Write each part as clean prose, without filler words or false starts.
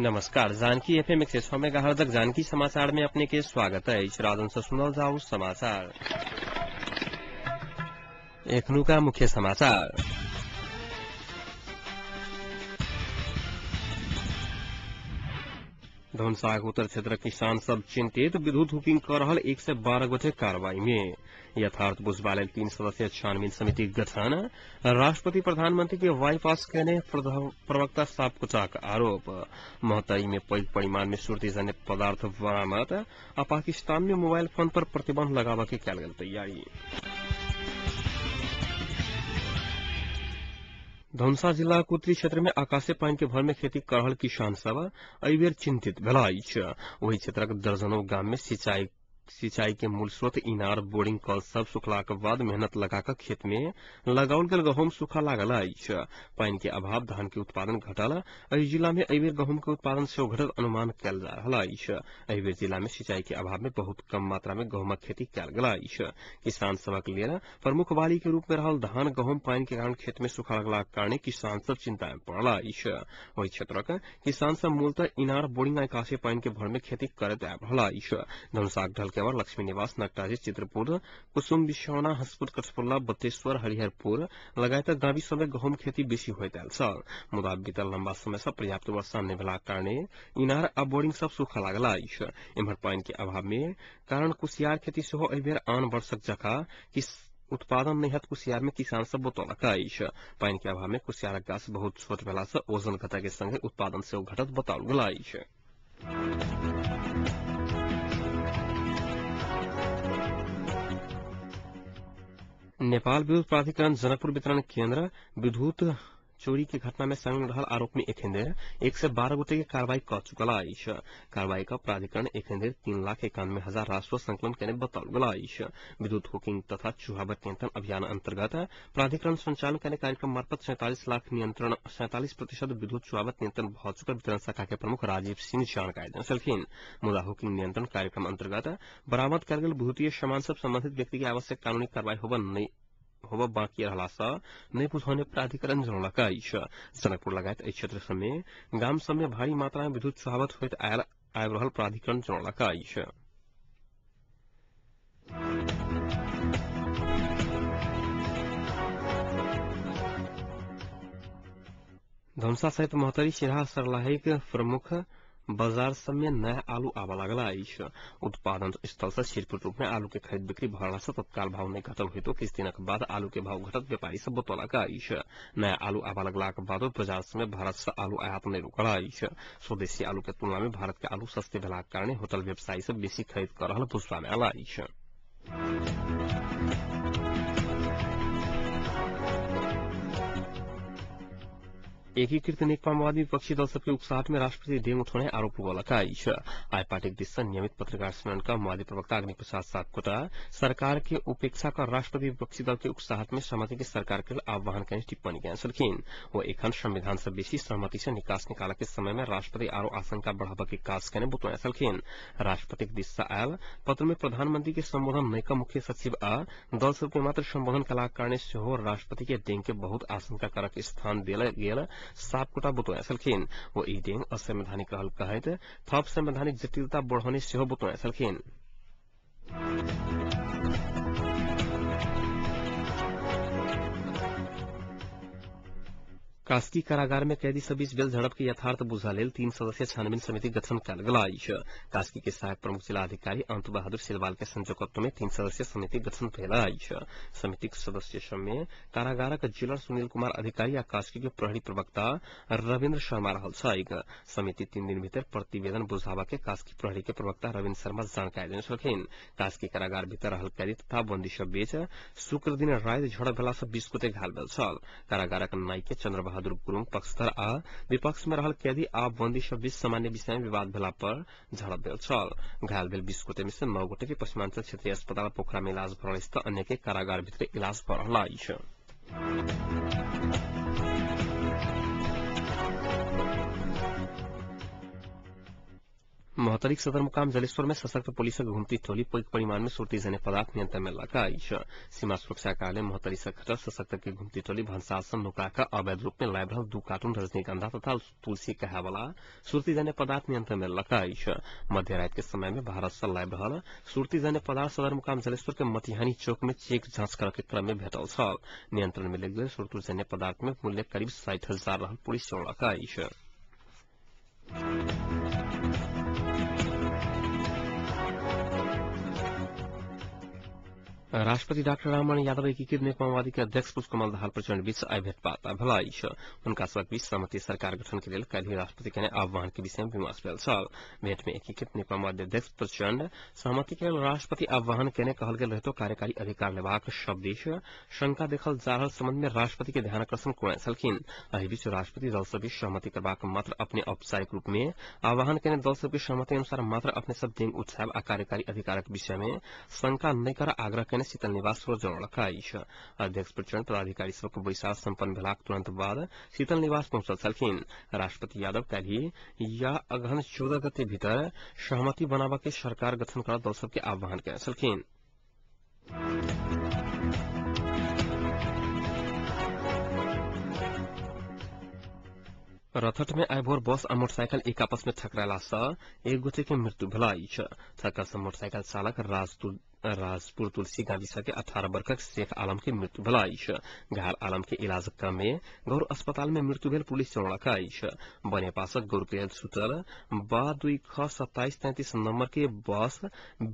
नमस्कार। Janaki FM 106 megahertz Janaki समाचार में अपने के स्वागत है। राजन से सुनल जाऊ समाचार। एखनु का मुख्य समाचार। धनसाग उत्तर क्षेत्र किसान सब चिंतित, विद्युत हुकिंग कर रहल 112 गोटे कार्रवाई में। यथार्थ बुझबा लेल 3 सदस्यीय छानबीन समिति गठन। राष्ट्रपति प्रधानमंत्री के बाईपास कहने प्रवक्ता सापकोटाक आरोप। महतई में पैघ परिमाण में सुर्तीजन्य पदार्थ बरामद। पाकिस्तान में मोबाइल फोन पर प्रतिबंध लगावा के कयल गेल तैयारी। धनुषा जिला उत्तरी क्षेत्र में आकाशीय पानी के भर में खेती कर रहल किसान सब एहि बेर चिंतित भेल अछि। ओहि क्षेत्रक दर्जनों गाम में सिंचाई के मूल स्रोत इनार बोरिंग कल सब सुखलाक बाद मेहनत लगाकर खेत में लगाओल गेल गहूम सूखा लागल अछि। पानी के अभाव धान के उत्पादन घटल। एहि जिला में एहि बेर गहूम के उत्पादन सेहो घटल अनुमान कयल जा रहल अछि। एहि बेर जिला में सिंचाई के अभाव में बहुत कम मात्रा में गहूमक खेती कयल गेल अछि। किसान सबक लेल प्रमुख बाली के रूप में रहल धान गहूम पानी के कारण खेत में सूखा लगलाक कारणे किसान सब चिंता में पड़ल अछि। ओहि क्षेत्रक किसान सब मूलतः इनार बोरिंग आ आकाशीय पानी के भर में खेती करैत आबि रहल अछि। धनुषाक ढलकेवर लक्ष्मी निवास नकटाजी चित्रपुर कुसुम बिछौना हसपुर कठपुल्ला बतेश्वर हरिहरपुर लगायत गावी सब गहूम खेती बेसी होइत आयल छल। मुदा बीतल लंबा समय से पर्याप्त वर्षा नहि भेलाक कारणे इनार आ बोरिंग सब सूखा लागल अछि। एम्हर पानी के अभाव में कारण कुसियार खेती सेहो एहि बेर आन वर्षक जकाँ उत्पादन नहीं हत कुसियार में किसान सब बतौलक अछि। पानी के अभाव में कुसियारक गाछ बहुत छोट भेला से ओजन घटय के संगे उत्पादन सेहो घटत बताओल गेल अछि। नेपाल विद्युत प्राधिकरण जनकपुर वितरण केन्द्र विद्युत चोरी के घटना में संलग्न रहल आरोप में एखन देर 112 गोटे के कार्रवाई कर चुकल अछि। कार्रवाई का प्राधिकरण एखन देर 3,91,000 राजस्व संकलन केने बताओल गेल अछि। विद्युत हुकिंग तथा चुहावट नियंत्रण अभियान अंतर्गत प्राधिकरण संचालन केने कार्यक्रम मार्फत 47% विद्युत चुहावट नियंत्रण भ चुकल वितरण शाखा के प्रमुख राजीव सिंह जानकारी देलखिन। मुदा हुकिंग नियंत्रण कार्यक्रम अंतर्गत बरामद कयल गेल विद्युतीय सामान सब संबंधित व्यक्ति के आवश्यक कानूनी कार्रवाई होब बाकी रहला से नहीं बुझौने प्राधिकरण जनौलक अछि। जनकपुर लगायत एहि क्षेत्र सब में गाम सब में भारी मात्रा में विद्युत चुहावट होइत आबि रहल प्राधिकरण जनौलक अछि। धनुषा सहित महतरी सिराहा सरलाही के प्रमुख बाजार सब में नया आलू आवा लागल अछि। उत्पादन स्थल से छिटपुट रूप में आलू के खरीद बिक्री भरला से तत्काल भाव नहीं घटल हुई तो किछ दिनक बाद आलू के भाव घटत व्यापारी सब बतौलक अछि। नया आलू आवा लगलाक बाद बाजार सब में भारत से आलू आयात नहीं रुकल अछि। स्वदेशी आलू के तुलना में भारत के आलू सस्ते भेलाक कारणे होटल व्यवसायी सब बेसी खरीद कर रहल बुझबा में आयल अछि। एकीकृत नेकपा माओवादी विपक्षी दल सबके उकसाहट में राष्ट्रपति डेंग उठाउने आरोप लगलक अछि। आइ पार्टी दिस से नियमित पत्रकार सम्मेलन का माओवादी प्रवक्ता अग्नि प्रसाद सापकोटा सरकार के उपेक्षा कर राष्ट्रपति विपक्षी दल के उकसाहट में सहमति के सरकार के आह्वान करने टिप्पणी कयने छलखिन। वो एखन संविधान से बेसी सहमति से निकास निकाला के समय में राष्ट्रपति आरो आशंका बढ़ावा के काज कयने बतौने छलखिन। राष्ट्रपति दिस से आयल पत्र में प्रधानमंत्री के संबोधन नयका मुख्य सचिव आ दल सबके मात्र संबोधन कलाक कारणे सेहो राष्ट्रपति के डेंग के बहुत आशंका करक स्थान देल गेल सापकोटा बतौने छलखिन। वो ई डेंग असंवैधानिक रहल कहैत थप संवैधानिक जटिलता बढ़ौने सेहो बतौने छलखिन। कास्की कारागार में कैदी सब बीच भेल झड़प के यथार्थ बुझा लेल 3 सदस्यीय छानबीन समिति गठन कयल गेल अछि। कास्की के सहायक प्रमुख जिला अधिकारी अंत बहादुर सिलवाल के संयोजकत्व में 3 सदस्यीय समिति गठन भेल अछि। समितिक सदस्य सब में कारागारक जेलर सुनील कुमार अधिकारी आ कास्की के प्रहरी प्रवक्ता रविन्द्र शर्मा रहल छथि। समिति 3 दिन भीतर प्रतिवेदन बुझावा के कास्की प्रहरी के प्रवक्ता रविन्द्र शर्मा जानकारी देने छलखिन। कास्की कारागार भीतर रहल कैदी तथा बंदी सब बीच शुक्र दिन राति झड़प भेला से 20 गोटे घायल भेल छल। कारागारक नाई के चंद्र बहादुर गुरुंग पक्षधर आ विपक्ष में रहल कैदी आ बंदी सब बीच सामान्य विषय में विवाद भेला पर झड़प भेल छल। घायल भेल 20 गोटे में से 9 गोटे के पश्चिमांचल क्षेत्रीय अस्पताल पोखरा में इलाज भ रहल अछि, अन्य के कारागार भीतर इलाज भ रहल अछि। मोहतरीक सदरमुकाम जलेश्वर में सशक्त पुलिसक घुमती टोली पैघ परिमाण में सुर्तीजन्य पदार्थ नियंत्रण में लगाई सीमा सुरक्षा कार्यालय मोहतरी से खटल सशक्त के घुमती टोली भंसासन नुकाका अवैध रूप में लाइब रहल 2 कार्टून रजनीगंधा तथा तुलसी कहा वाला सुर्तीजन्य पदार्थ नियंत्रण में लगाई मध्य रात के समय में भारत से लाइब रहल सुर्तीजन्य पदार्थ सदरमुकाम जलेश्वर के मतिहानी चौक में चेक जांच करे के क्रम में भेटल छल नियंत्रण में लेल गेल सुर्तीजन्य पदार्थ में मूल्य करीब 60,000 रहल पुलिस लगाई राष्ट्रपति डॉक्टर राममोहन यादव एकीकृत नेकपा माओवादी के अध्यक्ष पुष्पकमल दाहाल प्रचंड बीच आई भेंटवार्ता भलाई उनका सब बीच सहमति सरकार गठन के लिए कल ही राष्ट्रपति के आह्वान के विषय में विमर्श भेल छल भेंट में एकीकृत नेकपा माओवादी अध्यक्ष प्रचंड सहमति के लिए राष्ट्रपति आह्वान केने कहल गेल रहतो कार्यकारी अधिकार लेबाक शब्दिश शंका देखल जा रहल संबंध में राष्ट्रपति के ध्यानाकर्षण करें छलखिन एहि बीच राष्ट्रपति दल सब बीच सहमति करबाक मात्र अपने औपचारिक रूप में आह्वान केने दल सब की सहमति अनुसार मात्र अपने सब डेंग उत्साह आ कार्यकारी अधिकारक विषय में शंका नहीं कर आग्रह शीतल निवास जोड़लकाई अध्यक्ष प्रचंड पदाधिकारी सबको बैसार संपन्न भेलाक तुरंत बाद शीतल निवास पहुंचल छलखिन राष्ट्रपति यादव काल्हि या अगहन 14 गते भीतर सहमति बनाबा के सरकार गठन कर दल सबके आह्वान कयने छलखिन रथट में आइ भोर बस आ मोटरसाइकिल एक आपस में टकराला से एक गोटे के मृत्यु भेलाई ठक्कर से मोटरसाइकिल चालक राजपुर तुलसी गाविसा के 18 वर्षक शेख आलम के मृत्यु भेलाई घायल आलम के इलाज क्रम में गौर अस्पताल में मृत्यु भेल पुलिस चौड़काई बनेपासक गौर के छूटल बा 2 ख 2733 नंबर के बस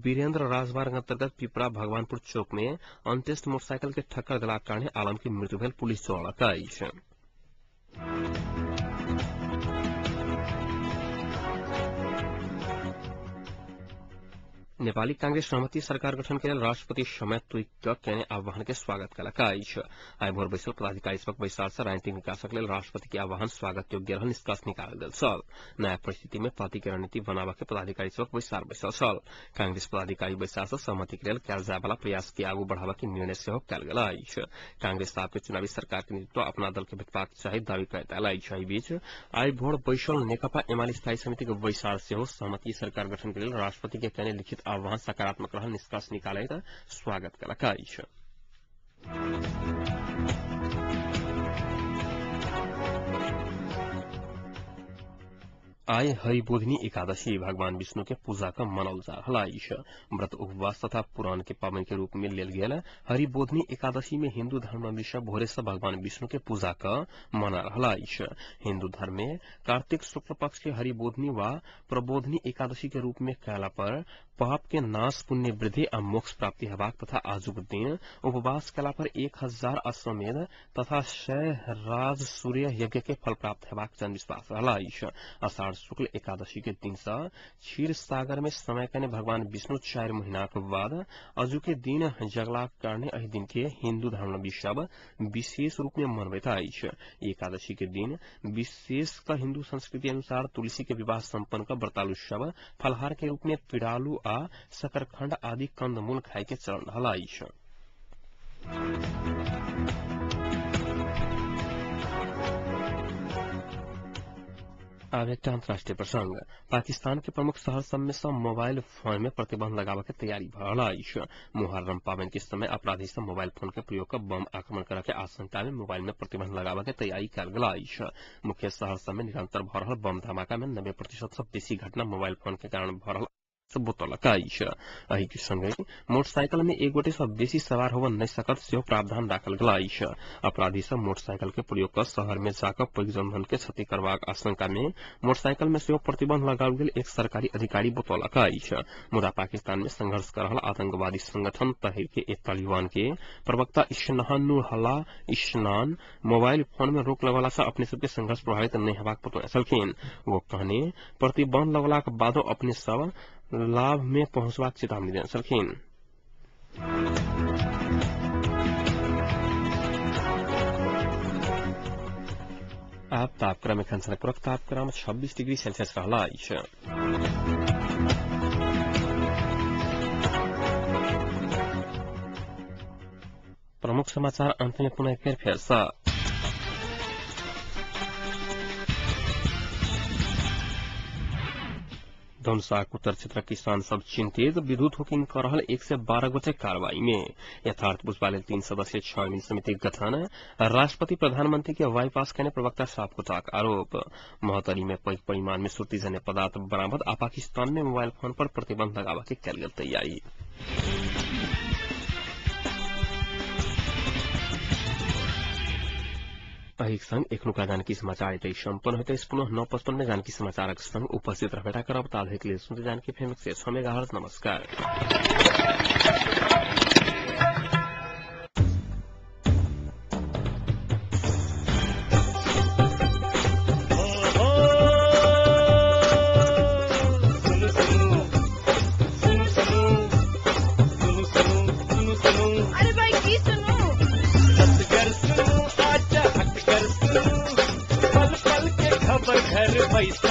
वीरेंद्र राजमार्ग अंतर्गत पिपरा भगवानपुर चौक में अनटेस्ट मोटरसाइकिल के ठक्कर दिलाक कारण आलम की मृत्यु भेल पुलिस चौड़काई नेपाली कांग्रेस सहमति सरकार गठन के लिए राष्ट्रपति समय तुक केने आह्वान के स्वागत कलकाई आई भोर बैसल पदाधिकारी सबक बैसार से राजनीतिक विकासक लेल राष्ट्रपति के आह्वान स्वागत योग्य रहल निष्कर्ष निकाल गेल छल नया परिस्थिति में पार्टी के रणनीति बनाबा के पदाधिकारी सबक बैसार बैसल छल कांग्रेस पदाधिकारी बैसार से सहमति के लेल कयल जाय वाला प्रयास के आगू बढ़ावा के निर्णय सेहो कयल गेल अछि कांग्रेस आपके चुनावी सरकार के नेतृत्व अपना दल के भेटबाक चाही दावी करैत आयल अछि एहि बीच आई भोर बैसल नेकपा एमाले स्थायी समिति के बैसार सेहो सहमति सरकार गठन के लेल राष्ट्रपति के केने लिखित आह्वान सकारात्मक रहल निष्कर्ष निकाले स्वागत कलकाई आय हरिबोधिनी एकादशी भगवान विष्णु के पूजा का मनल जा रहा व्रत उपवास तथा पुराण के पावन के रूप में लेल गेल हरिबोधिनी एकादशी में हिंदू धर्म में भोरे से भगवान विष्णु के पूजा का मना रहा हिंदू धर्म में कार्तिक शुक्ल पक्ष के हरिबोधिनी व प्रबोधिनी एकादशी के रूप में कहला पर पाप के नाश पुण्य वृद्धि और मोक्ष प्राप्ति हेबाक तथा आजुक दिन उपवास कला पर 1000 अश्वमेध तथा 100 राज सूर्य यज्ञ के फल प्राप्त हेबाक जन विश्वास रहा आषाढ़ शुक्ल एकादशी के दिन से क्षीर सागर में समय कने भगवान विष्णु 4 महीना के बाद अजु के दिन जगला कारण एहि दिन के हिंदू धर्म सब विशेष रूप में मनबैत अछि एकादशी के दिन विशेष का हिंदू संस्कृति अनुसार तुलसी के विवाह संपन्न कर व्रतालु सब फलहार के रूप में पिड़ालू आ शकरखंड आदि कंदमूल खाय के चलन रहला अब एक अंतर्राष्ट्रीय प्रसंग पाकिस्तान के प्रमुख शहर सब में सब मोबाइल फोन में प्रतिबंध लगावे के तैयारी भरल मुहर्रम पावन के समय अपराधी सब मोबाइल फोन के प्रयोग कर बम आक्रमण करे के आशंका में मोबाइल में प्रतिबंध लगावे के तैयारी कल गेल मुख्य शहर सब में निरंतर भ रहल बम धमाका में 90% से बेसी घटना मोबाइल फोन के कारण भ रहल एहि के संगे मोटरसाइकिल में एक गोटे से बेसी सवार होबऽ नहीं सकत सेहो प्रावधान राखल गेल अपराधी सब मोटरसाइकिल के प्रयोग कर शहर में जाकर पैघ जनधन के क्षति करबाक आशंका में मोटरसाइकिल में सेहो प्रतिबंध लगाओल गेल एक सरकारी अधिकारी बतौलक मुदा पाकिस्तान में संघर्ष कर रहल आतंकवादी संगठन तहरीक ए तालिबान के प्रवक्ता इश्नानुल हला इश्नान मोबाइल फोन में रोक लगला से अपने सबके संघर्ष प्रभावित नहीं हेबाक बतौने छलखिन वो कहने प्रतिबंध लगला के बादो अपने सब लाभ में पहुंचबाक चेतावनी देने छलखिन अब तापक्रम एखन सनकरक तापक्रम 26 डिग्री सेल्सियस रहला प्रमुख समाचार अंत में पुनः एक बार फिर से धनुषाक उत्तर क्षेत्र किसान सब चिंतित विद्युत हुकिंग कर रहल 112 गोटे कार्रवाई में यथार्थ बुझबाले 3 सदस्यीय छानबीन समिति गठन राष्ट्रपति प्रधानमंत्री के बाईपास करने प्रवक्ता सापकोटाक आरोप महतरी में पैघ परिमाण में सुर्तीजन्य पदार्थ बरामद आ पाकिस्तान में मोबाइल फोन पर प्रतिबंध लगावा के कल गेल तैयारी। अहिक संग एखनुका जानकी समाचार एतै सम्पन्न होतै। पुनः 9:55 में जानकी समाचारक संग उपस्थित रहबेटा करब। ताधेक लेल सुनते जानकी फेम 106 मेगाहर्ट्ज। नमस्कार। अरे भाई की सुनो पल पल के खबर घर पैसा